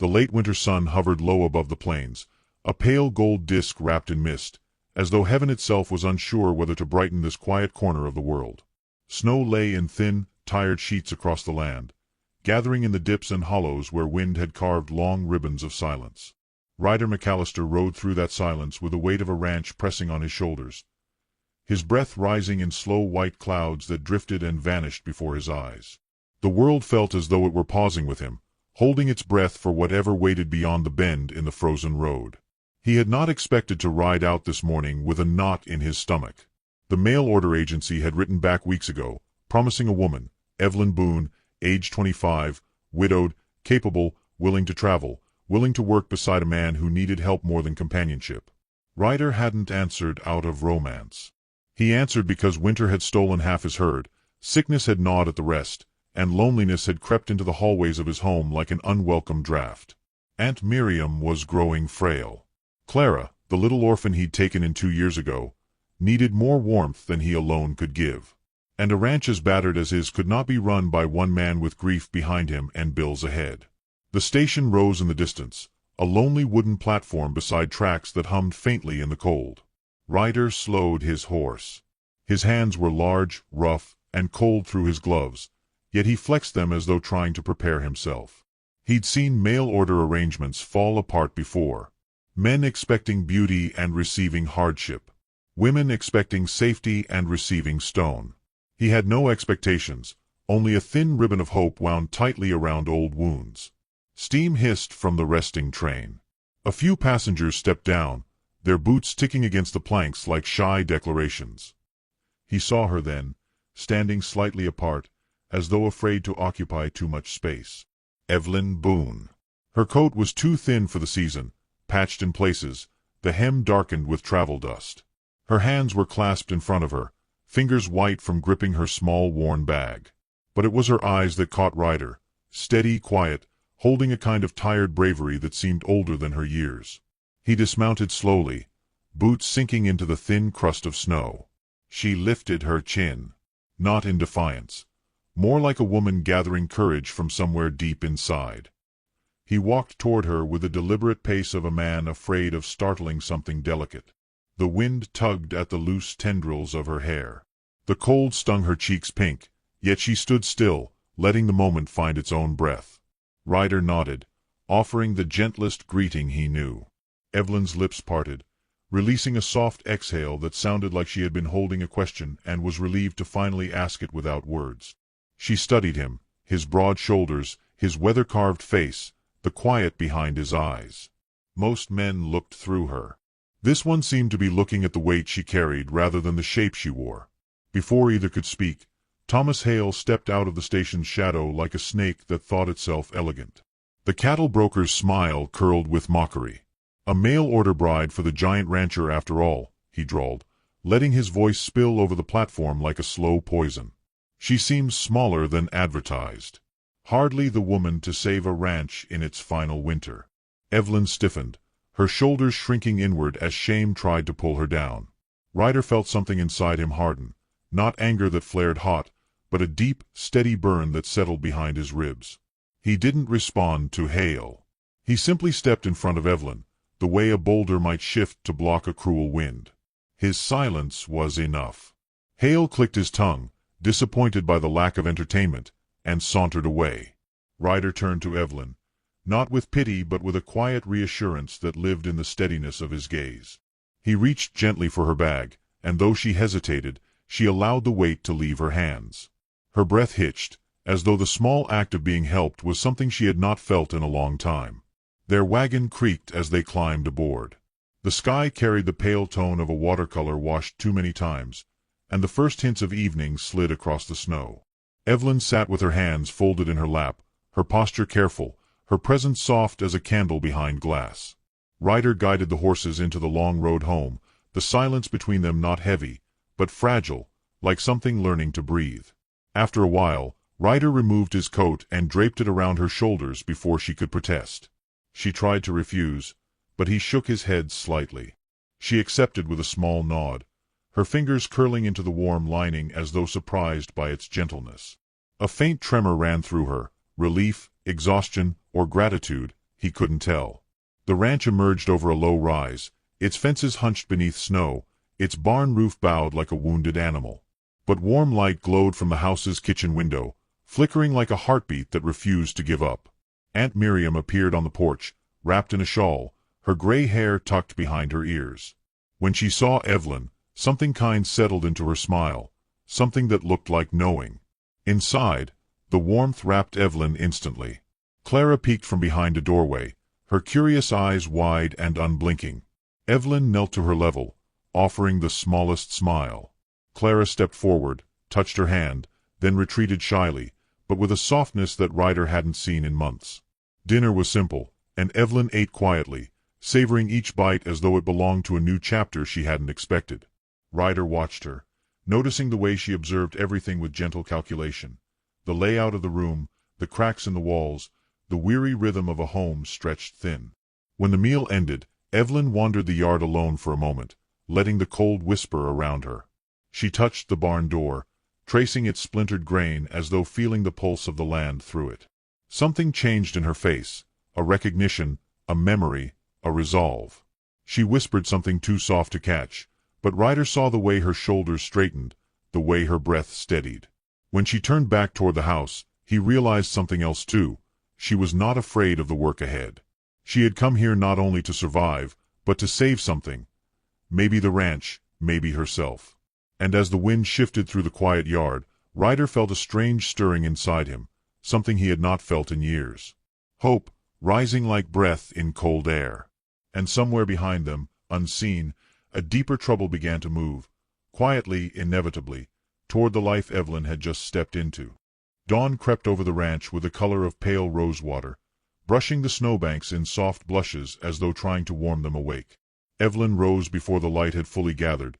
The late winter sun hovered low above the plains, a pale gold disk wrapped in mist, as though heaven itself was unsure whether to brighten this quiet corner of the world. Snow lay in thin, tired sheets across the land, gathering in the dips and hollows where wind had carved long ribbons of silence. Ryder McAllister rode through that silence with the weight of a ranch pressing on his shoulders, his breath rising in slow white clouds that drifted and vanished before his eyes. The world felt as though it were pausing with him, holding its breath for whatever waited beyond the bend in the frozen road. He had not expected to ride out this morning with a knot in his stomach. The mail order agency had written back weeks ago, promising a woman, Evelyn Boone, age 25, widowed, capable, willing to travel, willing to work beside a man who needed help more than companionship. Ryder hadn't answered out of romance. He answered because winter had stolen half his herd, sickness had gnawed at the rest, and loneliness had crept into the hallways of his home like an unwelcome draft. Aunt Miriam was growing frail. Clara, the little orphan he'd taken in 2 years ago, needed more warmth than he alone could give. And a ranch as battered as his could not be run by one man with grief behind him and bills ahead. The station rose in the distance, a lonely wooden platform beside tracks that hummed faintly in the cold. Ryder slowed his horse. His hands were large, rough, and cold through his gloves, yet he flexed them as though trying to prepare himself. He'd seen mail-order arrangements fall apart before. Men expecting beauty and receiving hardship. Women expecting safety and receiving stone. He had no expectations, only a thin ribbon of hope wound tightly around old wounds. Steam hissed from the resting train. A few passengers stepped down, their boots ticking against the planks like shy declarations. He saw her then, standing slightly apart, as though afraid to occupy too much space. Evelyn Boone. Her coat was too thin for the season, patched in places, the hem darkened with travel dust. Her hands were clasped in front of her, fingers white from gripping her small worn bag. But it was her eyes that caught Ryder, steady, quiet, holding a kind of tired bravery that seemed older than her years. He dismounted slowly, boots sinking into the thin crust of snow. She lifted her chin. Not in defiance. More like a woman gathering courage from somewhere deep inside. He walked toward her with the deliberate pace of a man afraid of startling something delicate. The wind tugged at the loose tendrils of her hair. The cold stung her cheeks pink, yet she stood still, letting the moment find its own breath. Ryder nodded, offering the gentlest greeting he knew. Evelyn's lips parted, releasing a soft exhale that sounded like she had been holding a question and was relieved to finally ask it without words. She studied him, his broad shoulders, his weather-carved face, the quiet behind his eyes. Most men looked through her. This one seemed to be looking at the weight she carried rather than the shape she wore. Before either could speak, Thomas Hale stepped out of the station's shadow like a snake that thought itself elegant. The cattle broker's smile curled with mockery. A mail-order bride for the giant rancher after all, he drawled, letting his voice spill over the platform like a slow poison. She seems smaller than advertised. Hardly the woman to save a ranch in its final winter. Evelyn stiffened, her shoulders shrinking inward as shame tried to pull her down. Ryder felt something inside him harden, not anger that flared hot, but a deep, steady burn that settled behind his ribs. He didn't respond to Hale. He simply stepped in front of Evelyn, the way a boulder might shift to block a cruel wind. His silence was enough. Hale clicked his tongue, disappointed by the lack of entertainment, and sauntered away. Ryder turned to Evelyn, not with pity but with a quiet reassurance that lived in the steadiness of his gaze. He reached gently for her bag, and though she hesitated, she allowed the weight to leave her hands. Her breath hitched, as though the small act of being helped was something she had not felt in a long time. Their wagon creaked as they climbed aboard. The sky carried the pale tone of a watercolor washed too many times, and the first hints of evening slid across the snow. Evelyn sat with her hands folded in her lap, her posture careful, her presence soft as a candle behind glass. Ryder guided the horses into the long road home, the silence between them not heavy, but fragile, like something learning to breathe. After a while, Ryder removed his coat and draped it around her shoulders before she could protest. She tried to refuse, but he shook his head slightly. She accepted with a small nod, her fingers curling into the warm lining as though surprised by its gentleness. A faint tremor ran through her, relief, exhaustion, or gratitude, He couldn't tell. The ranch emerged over a low rise, its fences hunched beneath snow, its barn roof bowed like a wounded animal. But warm light glowed from the house's kitchen window, flickering like a heartbeat that refused to give up. Aunt Miriam appeared on the porch, wrapped in a shawl, her gray hair tucked behind her ears. When she saw Evelyn, something kind settled into her smile, something that looked like knowing. Inside, the warmth wrapped Evelyn instantly. Clara peeked from behind a doorway, her curious eyes wide and unblinking. Evelyn knelt to her level, offering the smallest smile. Clara stepped forward, touched her hand, then retreated shyly, but with a softness that Ryder hadn't seen in months. Dinner was simple, and Evelyn ate quietly, savoring each bite as though it belonged to a new chapter she hadn't expected. Ryder watched her, noticing the way she observed everything with gentle calculation. The layout of the room, the cracks in the walls, the weary rhythm of a home stretched thin. When the meal ended, Evelyn wandered the yard alone for a moment, letting the cold whisper around her. She touched the barn door, tracing its splintered grain as though feeling the pulse of the land through it. Something changed in her face, a recognition, a memory, a resolve. She whispered something too soft to catch, but Ryder saw the way her shoulders straightened, the way her breath steadied. When she turned back toward the house, he realized something else too. She was not afraid of the work ahead. She had come here not only to survive, but to save something. Maybe the ranch, maybe herself. And as the wind shifted through the quiet yard, Ryder felt a strange stirring inside him, something he had not felt in years. Hope, rising like breath in cold air. And somewhere behind them, unseen, a deeper trouble began to move, quietly, inevitably, toward the life Evelyn had just stepped into. Dawn crept over the ranch with the color of pale rosewater, brushing the snowbanks in soft blushes as though trying to warm them awake. Evelyn rose before the light had fully gathered,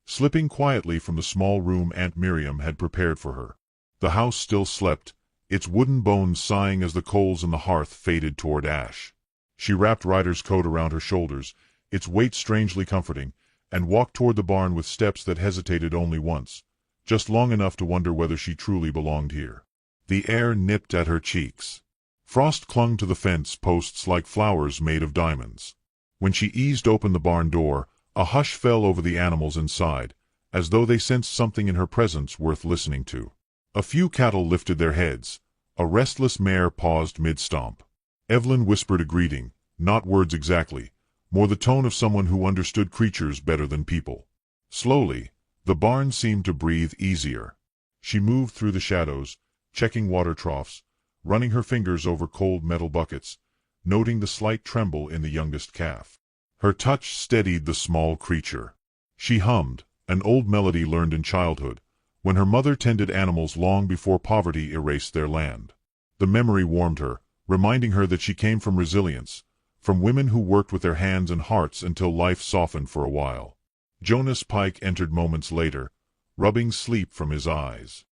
slipping quietly from the small room Aunt Miriam had prepared for her. The house still slept, its wooden bones sighing as the coals in the hearth faded toward ash. She wrapped Ryder's coat around her shoulders, its weight strangely comforting, and walked toward the barn with steps that hesitated only once, just long enough to wonder whether she truly belonged here. The air nipped at her cheeks. Frost clung to the fence posts like flowers made of diamonds. When she eased open the barn door, a hush fell over the animals inside, as though they sensed something in her presence worth listening to. A few cattle lifted their heads. A restless mare paused mid-stomp. Evelyn whispered a greeting, not words exactly, more the tone of someone who understood creatures better than people. Slowly, the barn seemed to breathe easier. She moved through the shadows, checking water troughs, running her fingers over cold metal buckets, noting the slight tremble in the youngest calf. Her touch steadied the small creature. She hummed, an old melody learned in childhood, when her mother tended animals long before poverty erased their land. The memory warmed her, reminding her that she came from resilience, from women who worked with their hands and hearts until life softened for a while. Jonas Pike entered moments later, rubbing sleep from his eyes.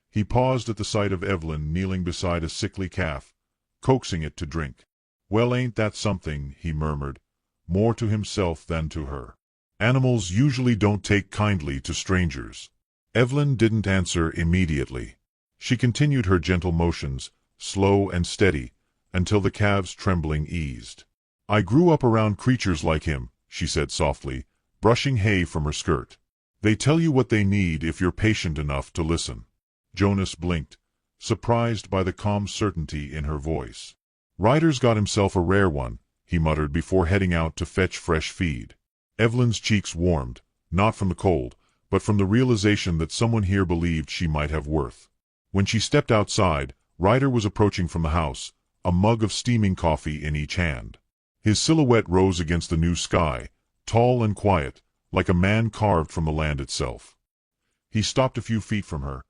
He paused at the sight of Evelyn kneeling beside a sickly calf, coaxing it to drink. "Well, ain't that something," he murmured, more to himself than to her. "Animals usually don't take kindly to strangers." Evelyn didn't answer immediately. She continued her gentle motions, slow and steady, until the calf's trembling eased. "I grew up around creatures like him," she said softly, brushing hay from her skirt. "They tell you what they need if you're patient enough to listen." Jonas blinked, surprised by the calm certainty in her voice. "Ryder's got himself a rare one," he muttered before heading out to fetch fresh feed. Evelyn's cheeks warmed, not from the cold, but from the realization that someone here believed she might have worth. When she stepped outside, Ryder was approaching from the house, a mug of steaming coffee in each hand. His silhouette rose against the new sky, tall and quiet, like a man carved from the land itself. He stopped a few feet from her,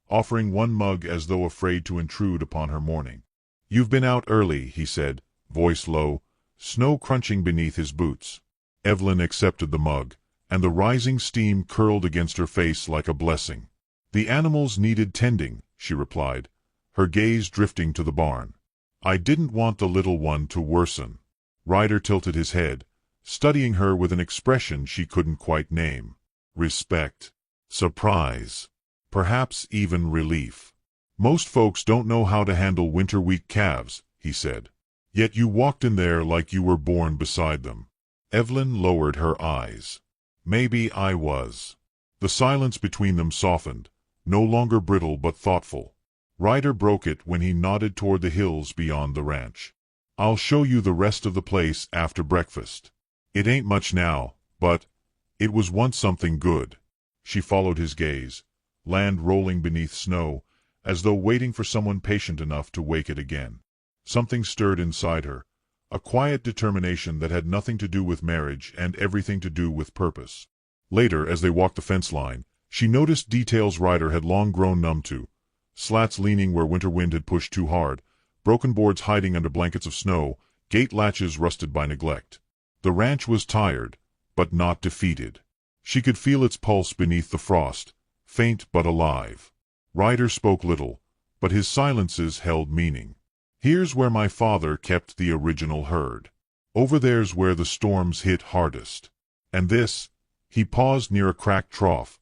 offering one mug as though afraid to intrude upon her morning. "You've been out early," he said, voice low, snow crunching beneath his boots. Evelyn accepted the mug, and the rising steam curled against her face like a blessing. "The animals needed tending," she replied, her gaze drifting to the barn. "I didn't want the little one to worsen." Ryder tilted his head, studying her with an expression she couldn't quite name. Respect. Surprise. Perhaps even relief. "Most folks don't know how to handle winter-weak calves," he said. Yet you walked in there like you were born beside them. Evelyn lowered her eyes. Maybe I was. The silence between them softened, no longer brittle but thoughtful. Ryder broke it when he nodded toward the hills beyond the ranch. I'll show you the rest of the place after breakfast. It ain't much now, but it was once something good. She followed his gaze, land rolling beneath snow, as though waiting for someone patient enough to wake it again. Something stirred inside her, a quiet determination that had nothing to do with marriage and everything to do with purpose. Later, as they walked the fence line, she noticed details Ryder had long grown numb to. Slats leaning where winter wind had pushed too hard, broken boards hiding under blankets of snow, gate latches rusted by neglect. The ranch was tired, but not defeated. She could feel its pulse beneath the frost, faint but alive. Ryder spoke little, but his silences held meaning. Here's where my father kept the original herd. Over there's where the storms hit hardest. And this, he paused near a cracked trough.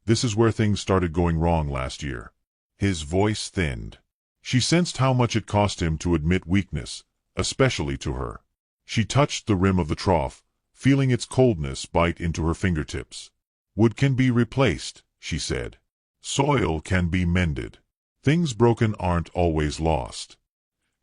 This is where things started going wrong last year. His voice thinned. She sensed how much it cost him to admit weakness, especially to her. She touched the rim of the trough, feeling its coldness bite into her fingertips. Wood can be replaced, she said. Soil can be mended. Things broken aren't always lost.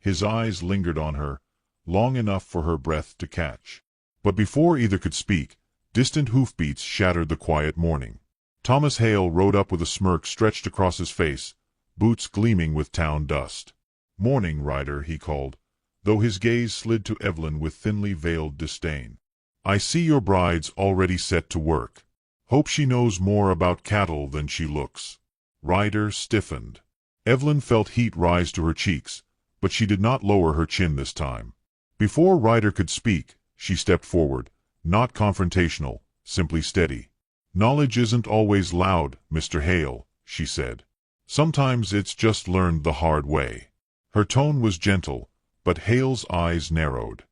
His eyes lingered on her, long enough for her breath to catch. But before either could speak, distant hoofbeats shattered the quiet morning. Thomas Hale rode up with a smirk stretched across his face, boots gleaming with town dust. "Morning, Ryder," he called, though his gaze slid to Evelyn with thinly veiled disdain. "I see your bride's already set to work. Hope she knows more about cattle than she looks." Ryder stiffened. Evelyn felt heat rise to her cheeks, but she did not lower her chin this time. Before Ryder could speak, she stepped forward, not confrontational, simply steady. "Knowledge isn't always loud, Mr. Hale," she said. "Sometimes it's just learned the hard way." Her tone was gentle, but Hale's eyes narrowed.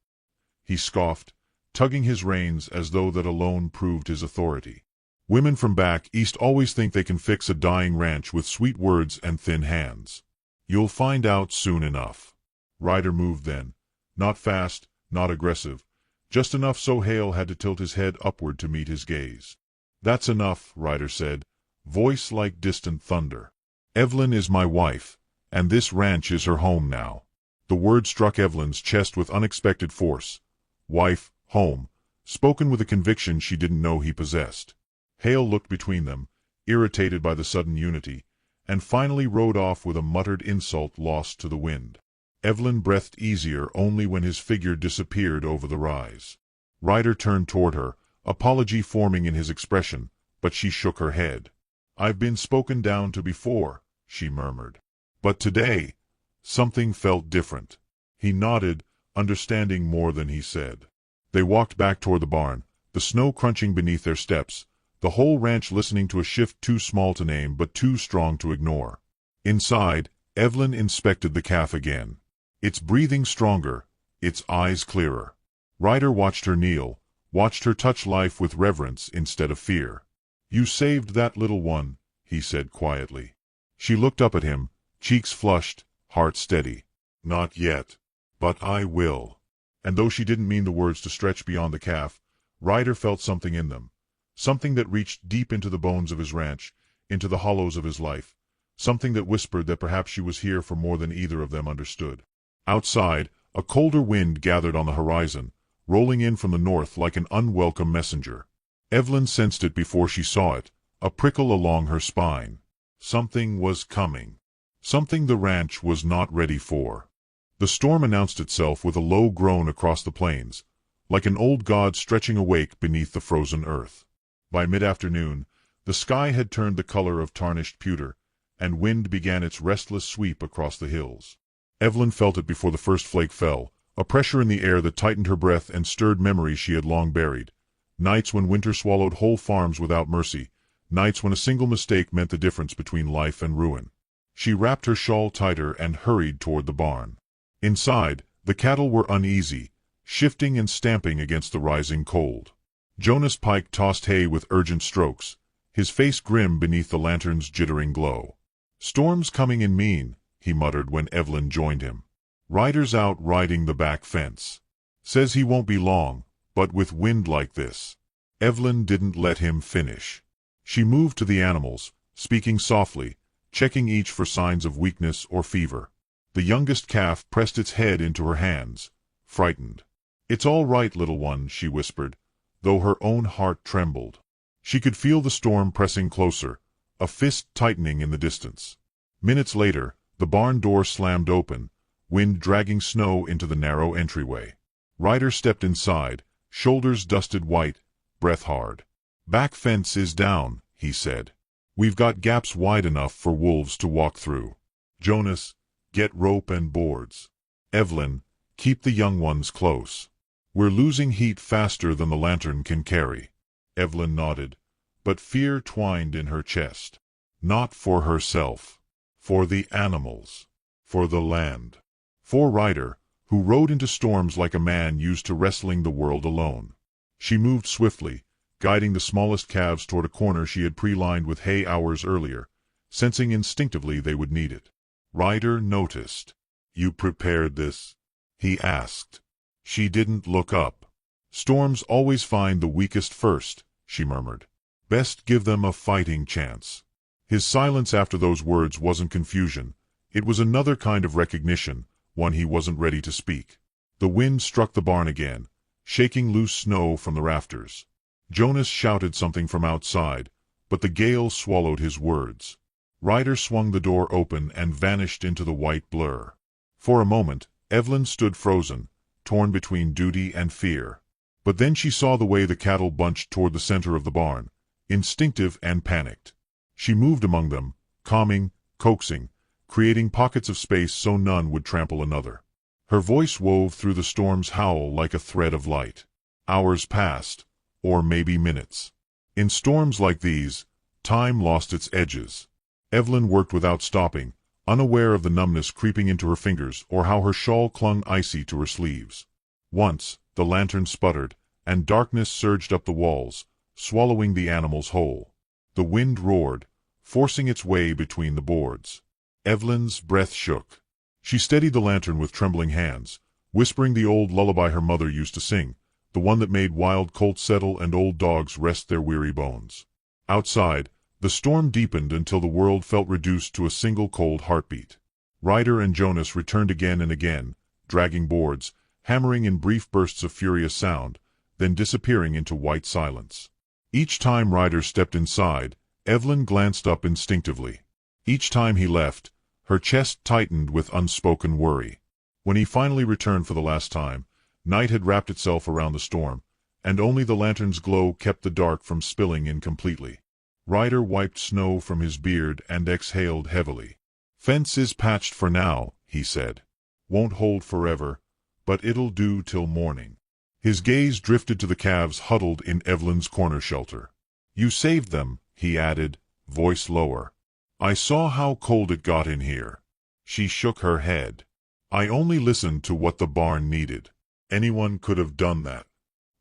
He scoffed, tugging his reins as though that alone proved his authority. "Women from back east always think they can fix a dying ranch with sweet words and thin hands. You'll find out soon enough." Ryder moved then, not fast, not aggressive, just enough so Hale had to tilt his head upward to meet his gaze. "That's enough," Ryder said, voice like distant thunder. "Evelyn is my wife, and this ranch is her home now." The word struck Evelyn's chest with unexpected force. Wife, home, spoken with a conviction she didn't know he possessed. Hale looked between them, irritated by the sudden unity, and finally rode off with a muttered insult lost to the wind. Evelyn breathed easier only when his figure disappeared over the rise. Ryder turned toward her, apology forming in his expression, but she shook her head. "I've been spoken down to before," she murmured. "But today, something felt different." He nodded, understanding more than he said. They walked back toward the barn, the snow crunching beneath their steps, the whole ranch listening to a shift too small to name but too strong to ignore. Inside, Evelyn inspected the calf again. Its breathing stronger, its eyes clearer. Ryder watched her kneel, watched her touch life with reverence instead of fear. "You saved that little one," he said quietly. She looked up at him, cheeks flushed, heart steady. "Not yet. But I will." And though she didn't mean the words to stretch beyond the calf, Ryder felt something in them. Something that reached deep into the bones of his ranch, into the hollows of his life. Something that whispered that perhaps she was here for more than either of them understood. Outside, a colder wind gathered on the horizon, rolling in from the north like an unwelcome messenger. Evelyn sensed it before she saw it, a prickle along her spine. Something was coming. Something the ranch was not ready for. The storm announced itself with a low groan across the plains, like an old god stretching awake beneath the frozen earth. By mid-afternoon, the sky had turned the color of tarnished pewter, and wind began its restless sweep across the hills. Evelyn felt it before the first flake fell, a pressure in the air that tightened her breath and stirred memories she had long buried. Nights when winter swallowed whole farms without mercy, nights when a single mistake meant the difference between life and ruin. She wrapped her shawl tighter and hurried toward the barn. Inside, the cattle were uneasy, shifting and stamping against the rising cold. Jonas Pike tossed hay with urgent strokes, his face grim beneath the lantern's jittering glow. "Storm's coming in mean," he muttered when Evelyn joined him. Ryder's out riding the back fence. Says he won't be long, but with wind like this. Evelyn didn't let him finish. She moved to the animals, speaking softly, checking each for signs of weakness or fever. The youngest calf pressed its head into her hands, frightened. "It's all right, little one," she whispered, though her own heart trembled. She could feel the storm pressing closer, a fist tightening in the distance. Minutes later, the barn door slammed open, wind dragging snow into the narrow entryway. Ryder stepped inside, shoulders dusted white, breath hard. "Back fence is down," he said. "We've got gaps wide enough for wolves to walk through. Jonas, get rope and boards. Evelyn, keep the young ones close. We're losing heat faster than the lantern can carry." Evelyn nodded, but fear twined in her chest. Not for herself. For the animals. For the land. For Ryder, who rode into storms like a man used to wrestling the world alone. She moved swiftly, guiding the smallest calves toward a corner she had pre-lined with hay hours earlier, sensing instinctively they would need it. Ryder noticed. "You prepared this?" he asked. She didn't look up. "Storms always find the weakest first," she murmured. "Best give them a fighting chance." His silence after those words wasn't confusion. It was another kind of recognition, one he wasn't ready to speak. The wind struck the barn again, shaking loose snow from the rafters. Jonas shouted something from outside, but the gale swallowed his words. Ryder swung the door open and vanished into the white blur. For a moment, Evelyn stood frozen, torn between duty and fear. But then she saw the way the cattle bunched toward the center of the barn, instinctive and panicked. She moved among them, calming, coaxing, creating pockets of space so none would trample another. Her voice wove through the storm's howl like a thread of light. Hours passed, or maybe minutes. In storms like these, time lost its edges. Evelyn worked without stopping, unaware of the numbness creeping into her fingers or how her shawl clung icy to her sleeves. Once, the lantern sputtered, and darkness surged up the walls, swallowing the animals whole. The wind roared, forcing its way between the boards. Evelyn's breath shook. She steadied the lantern with trembling hands, whispering the old lullaby her mother used to sing, the one that made wild colts settle and old dogs rest their weary bones. Outside, the storm deepened until the world felt reduced to a single cold heartbeat. Ryder and Jonas returned again and again, dragging boards, hammering in brief bursts of furious sound, then disappearing into white silence. Each time Ryder stepped inside, Evelyn glanced up instinctively. Each time he left, her chest tightened with unspoken worry. When he finally returned for the last time, night had wrapped itself around the storm, and only the lantern's glow kept the dark from spilling in completely. Ryder wiped snow from his beard and exhaled heavily. "Fence is patched for now," he said. "Won't hold forever, but it'll do till morning." His gaze drifted to the calves huddled in Evelyn's corner shelter. "You saved them," he added, voice lower. "I saw how cold it got in here." She shook her head. "I only listened to what the barn needed. Anyone could have done that."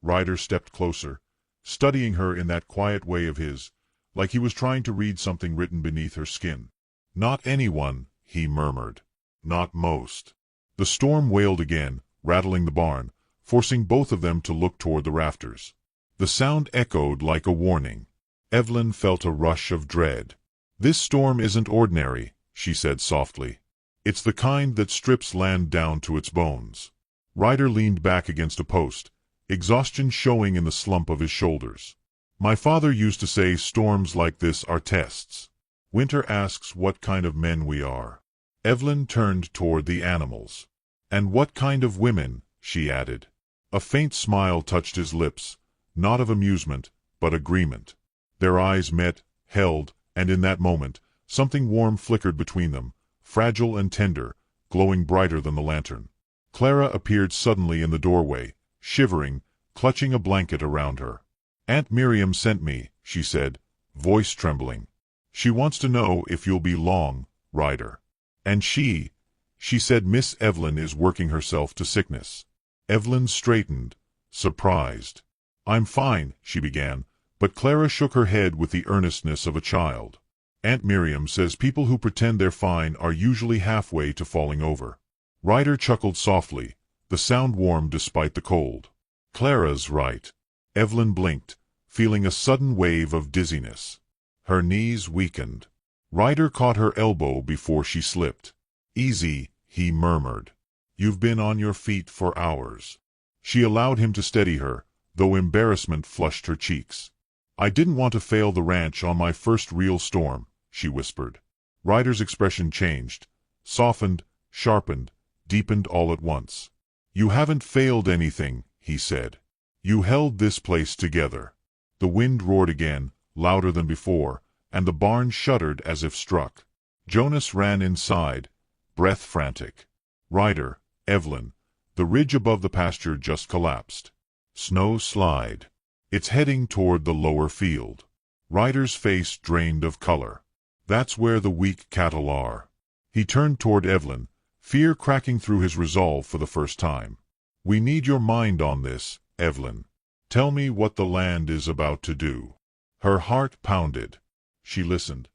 Ryder stepped closer, studying her in that quiet way of his, like he was trying to read something written beneath her skin. "Not anyone," he murmured. "Not most." The storm wailed again, rattling the barn, forcing both of them to look toward the rafters. The sound echoed like a warning. Evelyn felt a rush of dread. "This storm isn't ordinary," she said softly. "It's the kind that strips land down to its bones." Ryder leaned back against a post, exhaustion showing in the slump of his shoulders. "My father used to say storms like this are tests. Winter asks what kind of men we are." Evelyn turned toward the animals. "And what kind of women," she added. A faint smile touched his lips, not of amusement, but agreement. Their eyes met, held, and in that moment, something warm flickered between them, fragile and tender, glowing brighter than the lantern. Clara appeared suddenly in the doorway, shivering, clutching a blanket around her. "Aunt Miriam sent me," she said, voice trembling. "She wants to know if you'll be long, Ryder." "And she said Miss Evelyn is working herself to sickness." Evelyn straightened, surprised. "I'm fine," she began, but Clara shook her head with the earnestness of a child. "Aunt Miriam says people who pretend they're fine are usually halfway to falling over." Ryder chuckled softly, the sound warm despite the cold. Clara's right. Evelyn blinked, feeling a sudden wave of dizziness. Her knees weakened. Ryder caught her elbow before she slipped. Easy, he murmured. You've been on your feet for hours. She allowed him to steady her, though embarrassment flushed her cheeks. I didn't want to fail the ranch on my first real storm, she whispered. Ryder's expression changed, softened, sharpened, deepened all at once. You haven't failed anything, he said. You held this place together. The wind roared again, louder than before, and the barn shuddered as if struck. Jonas ran inside, breath frantic. Ryder, Evelyn, the ridge above the pasture just collapsed. Snow slide. It's heading toward the lower field. Ryder's face drained of color. That's where the weak cattle are. He turned toward Evelyn, fear cracking through his resolve for the first time. We need your mind on this, Evelyn. Tell me what the land is about to do. Her heart pounded. She listened.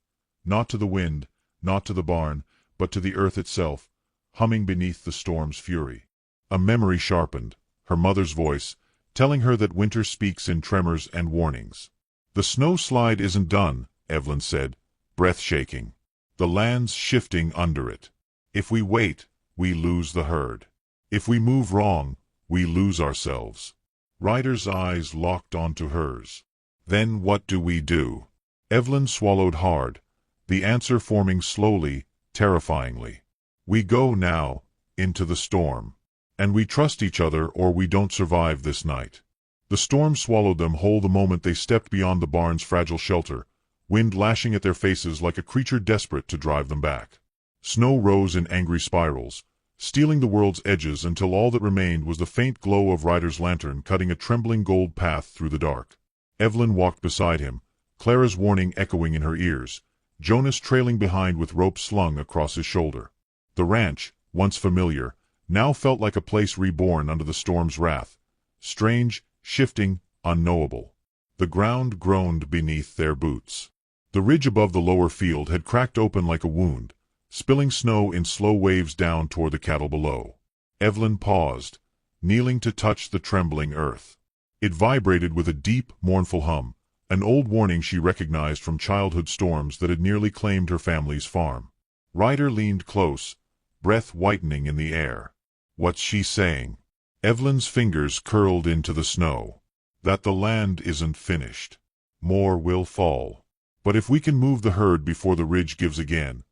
Not to the wind, not to the barn, but to the earth itself, humming beneath the storm's fury. A memory sharpened, her mother's voice, telling her that winter speaks in tremors and warnings. The snow slide isn't done, Evelyn said, breath shaking. The land's shifting under it. If we wait, we lose the herd. If we move wrong, we lose ourselves. Ryder's eyes locked onto hers. Then what do we do? Evelyn swallowed hard, the answer forming slowly, terrifyingly. We go now, into the storm. And we trust each other or we don't survive this night. The storm swallowed them whole the moment they stepped beyond the barn's fragile shelter, wind lashing at their faces like a creature desperate to drive them back. Snow rose in angry spirals, stealing the world's edges until all that remained was the faint glow of Ryder's lantern cutting a trembling gold path through the dark. Evelyn walked beside him, Clara's warning echoing in her ears, Jonas trailing behind with rope slung across his shoulder. The ranch, once familiar, now felt like a place reborn under the storm's wrath, strange, shifting, unknowable. The ground groaned beneath their boots. The ridge above the lower field had cracked open like a wound, spilling snow in slow waves down toward the cattle below. Evelyn paused, kneeling to touch the trembling earth. It vibrated with a deep, mournful hum, an old warning she recognized from childhood storms that had nearly claimed her family's farm. Ryder leaned close, breath whitening in the air. What's she saying? Evelyn's fingers curled into the snow. That the land isn't finished. More will fall. But if we can move the herd before the ridge gives again,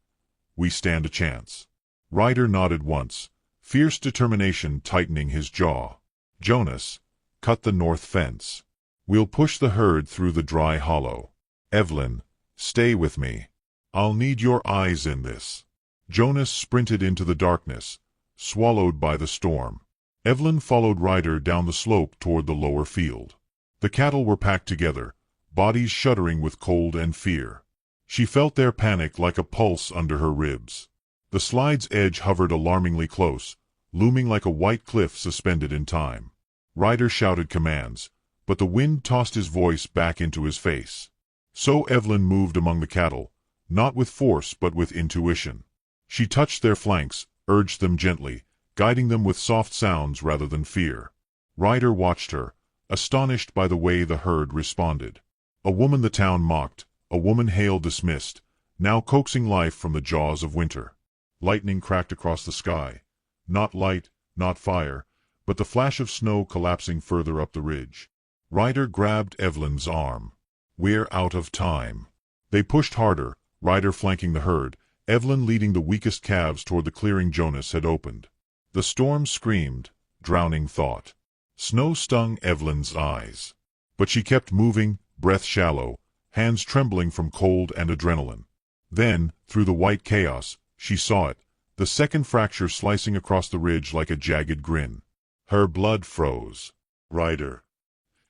we stand a chance. Ryder nodded once, fierce determination tightening his jaw. Jonas, cut the north fence. We'll push the herd through the dry hollow. Evelyn, stay with me. I'll need your eyes in this. Jonas sprinted into the darkness, swallowed by the storm. Evelyn followed Ryder down the slope toward the lower field. The cattle were packed together, bodies shuddering with cold and fear. She felt their panic like a pulse under her ribs. The slide's edge hovered alarmingly close, looming like a white cliff suspended in time. Ryder shouted commands, but the wind tossed his voice back into his face. So Evelyn moved among the cattle, not with force but with intuition. She touched their flanks, urged them gently, guiding them with soft sounds rather than fear. Ryder watched her, astonished by the way the herd responded. A woman the town mocked, a woman Hale dismissed, now coaxing life from the jaws of winter. Lightning cracked across the sky. Not light, not fire, but the flash of snow collapsing further up the ridge. Ryder grabbed Evelyn's arm. We're out of time. They pushed harder, Ryder flanking the herd, Evelyn leading the weakest calves toward the clearing Jonas had opened. The storm screamed, drowning thought. Snow stung Evelyn's eyes. But she kept moving, breath shallow, hands trembling from cold and adrenaline. Then, through the white chaos, she saw it, the second fracture slicing across the ridge like a jagged grin. Her blood froze. Ryder.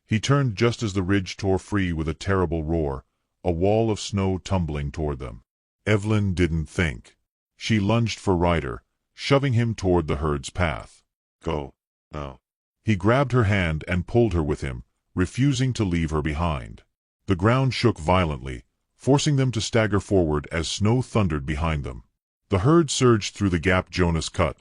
He turned just as the ridge tore free with a terrible roar, a wall of snow tumbling toward them. Evelyn didn't think. She lunged for Ryder, shoving him toward the herd's path. Go, now. He grabbed her hand and pulled her with him, refusing to leave her behind. The ground shook violently, forcing them to stagger forward as snow thundered behind them. The herd surged through the gap Jonas cut,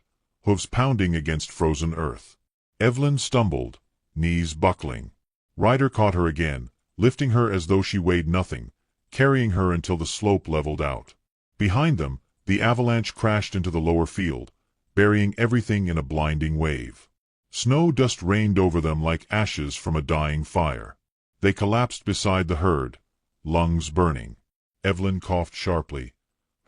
hooves pounding against frozen earth. Evelyn stumbled, knees buckling. Ryder caught her again, lifting her as though she weighed nothing, carrying her until the slope leveled out. Behind them, the avalanche crashed into the lower field, burying everything in a blinding wave. Snow dust rained over them like ashes from a dying fire. They collapsed beside the herd, lungs burning. Evelyn coughed sharply,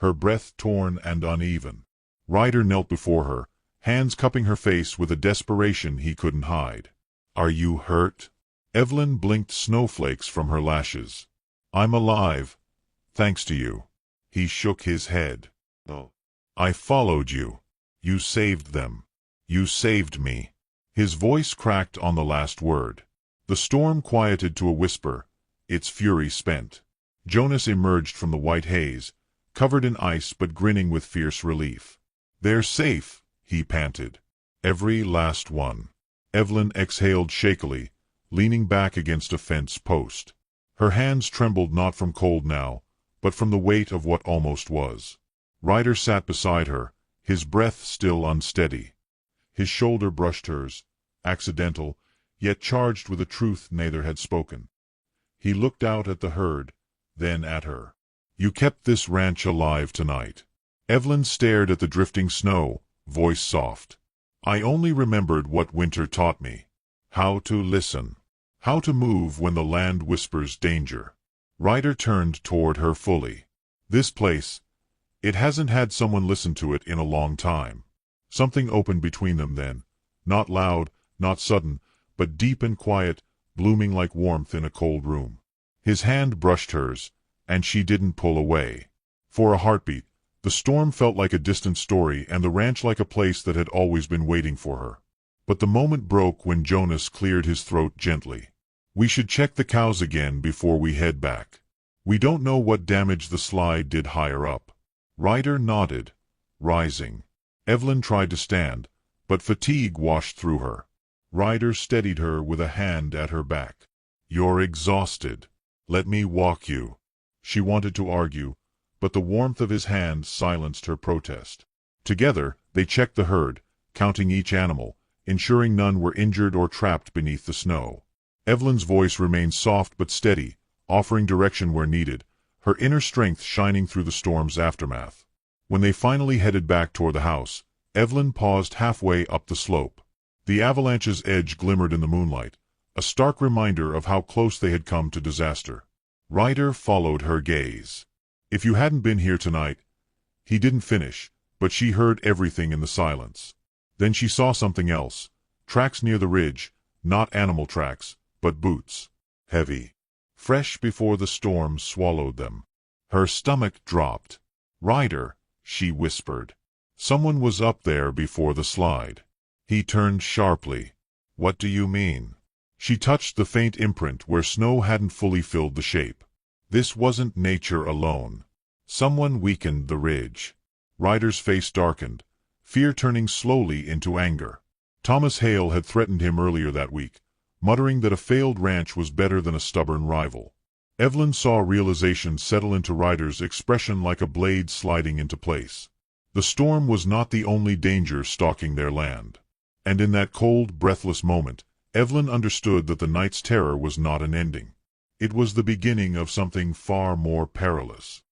her breath torn and uneven. Ryder knelt before her, hands cupping her face with a desperation he couldn't hide. "Are you hurt?" Evelyn blinked snowflakes from her lashes. "I'm alive, thanks to you." He shook his head. "No. I followed you. You saved them. You saved me." His voice cracked on the last word. The storm quieted to a whisper, its fury spent. Jonas emerged from the white haze, covered in ice but grinning with fierce relief. "They're safe," he panted. "Every last one." Evelyn exhaled shakily, leaning back against a fence post. Her hands trembled not from cold now, but from the weight of what almost was. Ryder sat beside her, his breath still unsteady. His shoulder brushed hers, accidental, yet charged with a truth neither had spoken. He looked out at the herd, then at her. "You kept this ranch alive tonight." Evelyn stared at the drifting snow, voice soft. "I only remembered what winter taught me. How to listen. How to move when the land whispers danger." Ryder turned toward her fully. "This place, it hasn't had someone listen to it in a long time." Something opened between them then, not loud, not sudden, but deep and quiet, blooming like warmth in a cold room. His hand brushed hers, and she didn't pull away. For a heartbeat, the storm felt like a distant story and the ranch like a place that had always been waiting for her. But the moment broke when Jonas cleared his throat gently. "We should check the cows again before we head back. We don't know what damage the slide did higher up." Ryder nodded, rising. Evelyn tried to stand, but fatigue washed through her. Ryder steadied her with a hand at her back. "You're exhausted. Let me walk you." She wanted to argue, but the warmth of his hand silenced her protest. Together, they checked the herd, counting each animal, ensuring none were injured or trapped beneath the snow. Evelyn's voice remained soft but steady, offering direction where needed, her inner strength shining through the storm's aftermath. When they finally headed back toward the house, Evelyn paused halfway up the slope. The avalanche's edge glimmered in the moonlight, a stark reminder of how close they had come to disaster. Ryder followed her gaze. "If you hadn't been here tonight—" He didn't finish, but she heard everything in the silence. Then she saw something else. Tracks near the ridge, not animal tracks, but boots. Heavy. Fresh before the storm swallowed them. Her stomach dropped. "Ryder," she whispered. "Someone was up there before the slide." He turned sharply. "What do you mean?" She touched the faint imprint where snow hadn't fully filled the shape. This wasn't nature alone. Someone weakened the ridge. Ryder's face darkened, fear turning slowly into anger. Thomas Hale had threatened him earlier that week, muttering that a failed ranch was better than a stubborn rival. Evelyn saw realization settle into Ryder's expression like a blade sliding into place. The storm was not the only danger stalking their land. And in that cold, breathless moment, Evelyn understood that the night's terror was not an ending. It was the beginning of something far more perilous.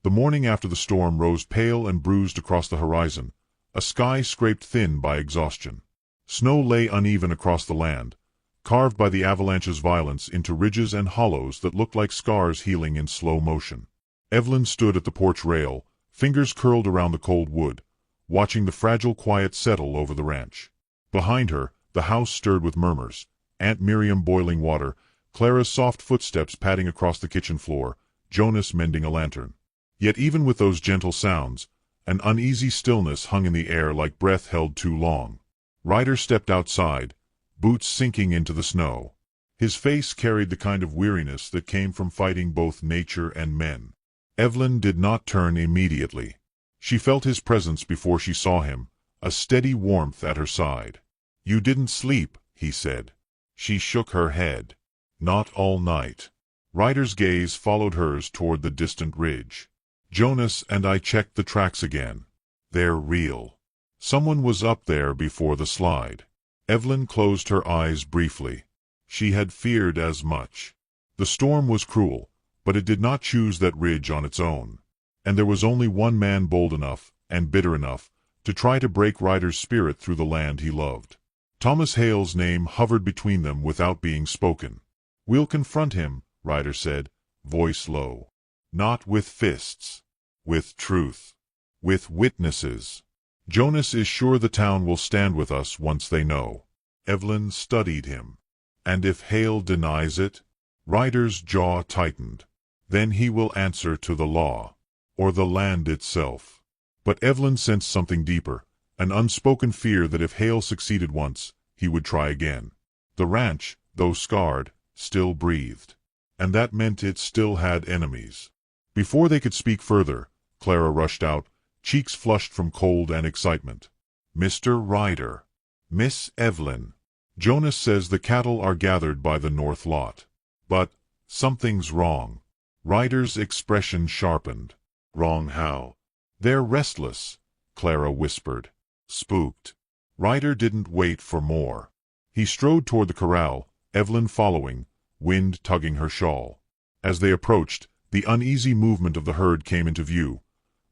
The morning after the storm rose pale and bruised across the horizon, a sky scraped thin by exhaustion. Snow lay uneven across the land, carved by the avalanche's violence into ridges and hollows that looked like scars healing in slow motion. Evelyn stood at the porch rail, fingers curled around the cold wood, watching the fragile quiet settle over the ranch. Behind her, the house stirred with murmurs, Aunt Miriam boiling water, Clara's soft footsteps padding across the kitchen floor, Jonas mending a lantern. Yet even with those gentle sounds, an uneasy stillness hung in the air like breath held too long. Ryder stepped outside, boots sinking into the snow. His face carried the kind of weariness that came from fighting both nature and men. Evelyn did not turn immediately. She felt his presence before she saw him, a steady warmth at her side. "You didn't sleep," he said. She shook her head. "Not all night." Ryder's gaze followed hers toward the distant ridge. "Jonas and I checked the tracks again. They're real." Someone was up there before the slide. Evelyn closed her eyes briefly. She had feared as much. The storm was cruel, but it did not choose that ridge on its own. And there was only one man bold enough, and bitter enough, to try to break Ryder's spirit through the land he loved. Thomas Hale's name hovered between them without being spoken. "We'll confront him," Ryder said, voice low. "Not with fists. With truth. With witnesses. Jonas is sure the town will stand with us once they know." Evelyn studied him. "And if Hale denies it?" Ryder's jaw tightened. "Then he will answer to the law. Or the land itself." But Evelyn sensed something deeper, an unspoken fear that if Hale succeeded once, he would try again. The ranch, though scarred, still breathed. And that meant it still had enemies. Before they could speak further, Clara rushed out, cheeks flushed from cold and excitement. "Mr. Ryder. Miss Evelyn. Jonas says the cattle are gathered by the north lot. But something's wrong." Ryder's expression sharpened. "Wrong how?" "They're restless," Clara whispered. "Spooked." Ryder didn't wait for more. He strode toward the corral, Evelyn following, wind tugging her shawl. As they approached, the uneasy movement of the herd came into view.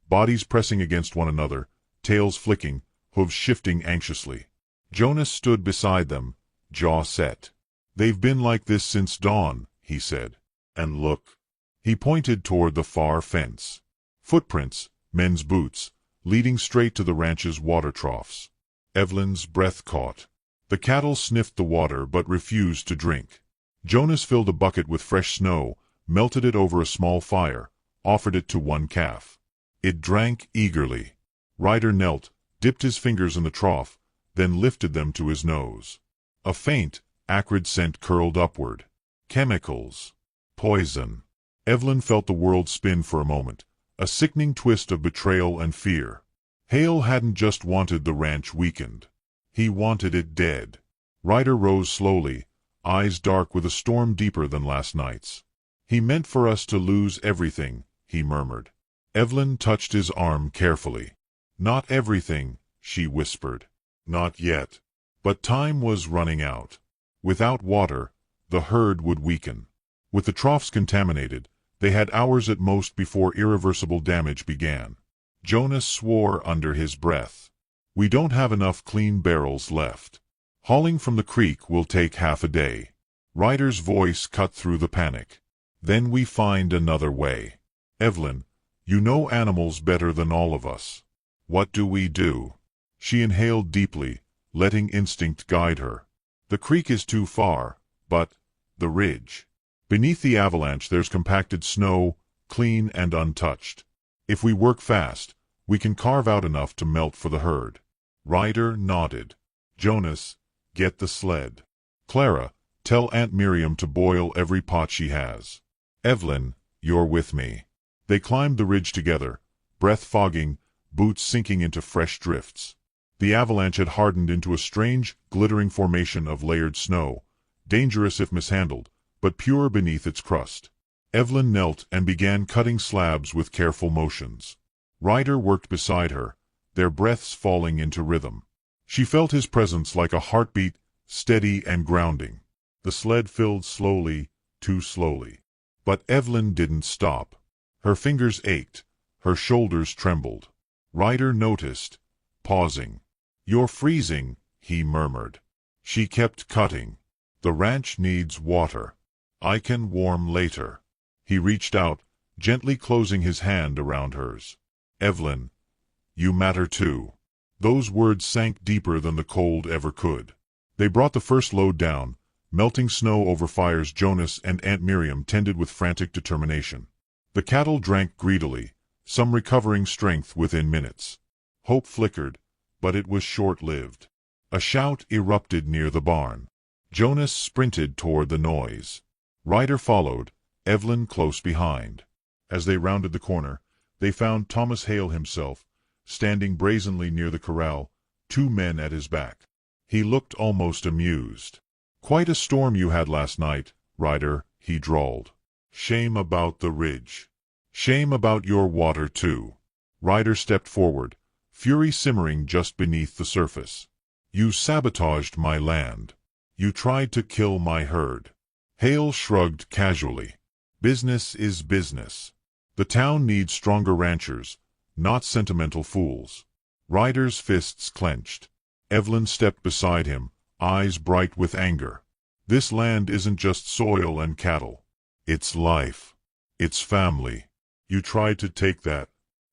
Bodies pressing against one another, tails flicking, hooves shifting anxiously. Jonas stood beside them, jaw set. "They've been like this since dawn," he said. "And look." He pointed toward the far fence. Footprints, men's boots, leading straight to the ranch's water troughs. Evelyn's breath caught. The cattle sniffed the water but refused to drink. Jonas filled a bucket with fresh snow, melted it over a small fire, offered it to one calf. It drank eagerly. Ryder knelt, dipped his fingers in the trough, then lifted them to his nose. A faint, acrid scent curled upward. Chemicals. Poison. Evelyn felt the world spin for a moment, a sickening twist of betrayal and fear. Hale hadn't just wanted the ranch weakened. He wanted it dead. Ryder rose slowly, eyes dark with a storm deeper than last night's. "He meant for us to lose everything," he murmured. Evelyn touched his arm carefully. "Not everything," she whispered. "Not yet." But time was running out. Without water, the herd would weaken. With the troughs contaminated, they had hours at most before irreversible damage began. Jonas swore under his breath. "We don't have enough clean barrels left. Hauling from the creek will take half a day." Ryder's voice cut through the panic. "Then we find another way. Evelyn, you know animals better than all of us. What do we do?" She inhaled deeply, letting instinct guide her. "The creek is too far, but the ridge. Beneath the avalanche there's compacted snow, clean and untouched. If we work fast, we can carve out enough to melt for the herd." Ryder nodded. "Jonas, get the sled. Clara, tell Aunt Miriam to boil every pot she has. Evelyn, you're with me." They climbed the ridge together, breath fogging, boots sinking into fresh drifts. The avalanche had hardened into a strange, glittering formation of layered snow, dangerous if mishandled, but pure beneath its crust. Evelyn knelt and began cutting slabs with careful motions. Ryder worked beside her, their breaths falling into rhythm. She felt his presence like a heartbeat, steady and grounding. The sled filled slowly, too slowly. But Evelyn didn't stop. Her fingers ached, her shoulders trembled. Ryder noticed, pausing. "You're freezing," he murmured. She kept cutting. "The ranch needs water. I can warm later." He reached out, gently closing his hand around hers. "Evelyn, you matter too." Those words sank deeper than the cold ever could. They brought the first load down, melting snow over fires Jonas and Aunt Miriam tended with frantic determination. The cattle drank greedily, some recovering strength within minutes. Hope flickered, but it was short-lived. A shout erupted near the barn. Jonas sprinted toward the noise. Ryder followed, Evelyn close behind. As they rounded the corner, they found Thomas Hale himself, standing brazenly near the corral, 2 men at his back. He looked almost amused. "Quite a storm you had last night, Ryder," he drawled. "Shame about the ridge. Shame about your water, too." Ryder stepped forward, fury simmering just beneath the surface. You sabotaged my land. You tried to kill my herd. Hale shrugged casually. Business is business. The town needs stronger ranchers, not sentimental fools. Ryder's fists clenched. Evelyn stepped beside him, eyes bright with anger. This land isn't just soil and cattle. It's life. It's family. You tried to take that.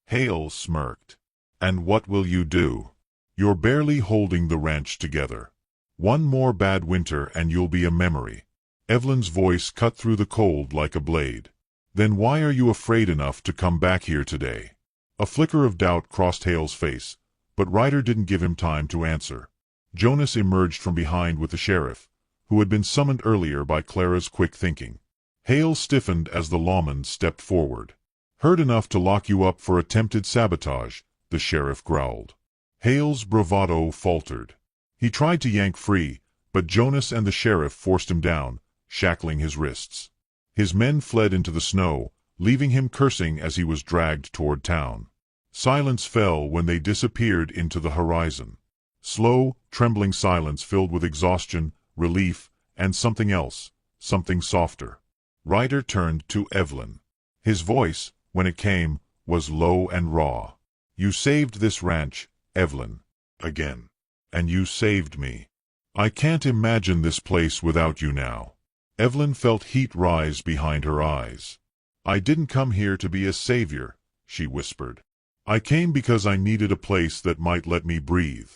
Hale smirked. And what will you do? You're barely holding the ranch together. One more bad winter and you'll be a memory. Evelyn's voice cut through the cold like a blade. Then why are you afraid enough to come back here today? A flicker of doubt crossed Hale's face, but Ryder didn't give him time to answer. Jonas emerged from behind with the sheriff, who had been summoned earlier by Clara's quick thinking. Hale stiffened as the lawman stepped forward. Heard enough to lock you up for attempted sabotage, the sheriff growled. Hale's bravado faltered. He tried to yank free, but Jonas and the sheriff forced him down, shackling his wrists. His men fled into the snow, leaving him cursing as he was dragged toward town. Silence fell when they disappeared into the horizon. Slow, trembling silence filled with exhaustion, relief, and something else, something softer. Ryder turned to Evelyn. His voice, when it came, was low and raw. You saved this ranch, Evelyn. Again. And you saved me. I can't imagine this place without you now. Evelyn felt heat rise behind her eyes. I didn't come here to be a savior, she whispered. I came because I needed a place that might let me breathe.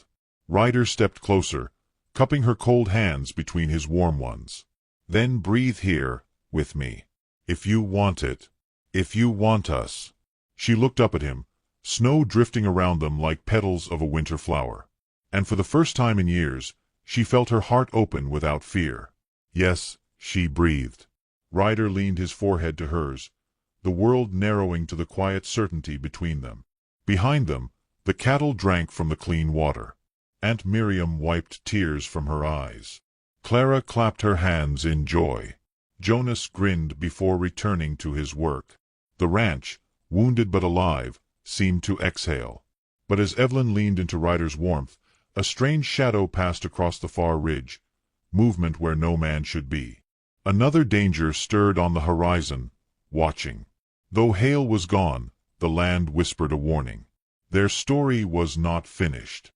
Ryder stepped closer, cupping her cold hands between his warm ones. Then breathe here, with me. If you want it. If you want us. She looked up at him, snow drifting around them like petals of a winter flower. And for the first time in years, she felt her heart open without fear. Yes, she breathed. Ryder leaned his forehead to hers, the world narrowing to the quiet certainty between them. Behind them, the cattle drank from the clean water. Aunt Miriam wiped tears from her eyes. Clara clapped her hands in joy. Jonas grinned before returning to his work. The ranch, wounded but alive, seemed to exhale. But as Evelyn leaned into Ryder's warmth, a strange shadow passed across the far ridge, movement where no man should be. Another danger stirred on the horizon, watching. Though Hale was gone, the land whispered a warning. Their story was not finished.